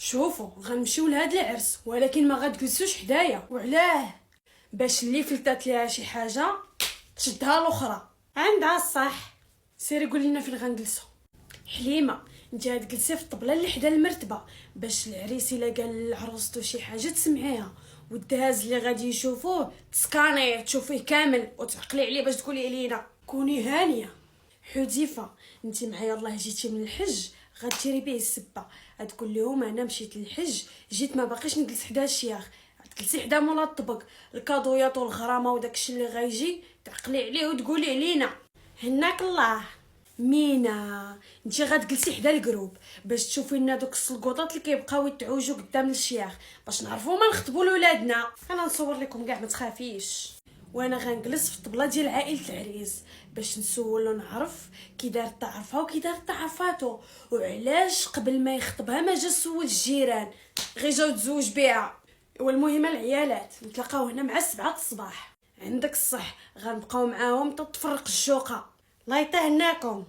شوفوا غنمشيو لهاد العرس، ولكن ما غتجلسوش حدايا. وعلاه؟ باش اللي فلتات ليها شي حاجه تشدها الاخرى. عندها الصح. سيري قول لنا فين غنجلسوا. حليمه انت غتجلسي في الطبله اللي حدا المرتبه، باش العريس الا قال لعروستو شي حاجه تسمعيها، والدهاز اللي غادي يشوفوه تسكانيه تشوفيه كامل وتعقلي عليه باش تقولي لينا. كوني هانيه. حذيفه انت معايا الله جيتي من الحج، غتجري بيه السبه، غتقول لهم انا مشيت للحج جيت ما باقيش نجلس حدا الشيخ، تجلسي حدا مولا الطبق، الكادويات والغرامه وداكشي اللي غيجي تعقلي عليه وتقولي علينا. هناك الله. مينا انت غتجلسي حدا الجروب باش تشوفي لنا دوك السلقوطات اللي كيبقاو يتعوجوا قدام الشيخ، باش نعرفوا ما نخطبوا لولادنا. انا نصور لكم كاع ما تخافيش. وانا غنجلس في الطبله ديال عائله العريس باش نسول ونعرف كي دارت تعرفها وكي دارت تعرفاتو، وعلاش قبل ما يخطبها ما جا سول الجيران غير جاو تزوج بها. والمهم العيالات نتلاقاو هنا مع 7 الصباح. عندك الصح غنبقاو معاهم تتفرق الشوقه. الله يطهناكم.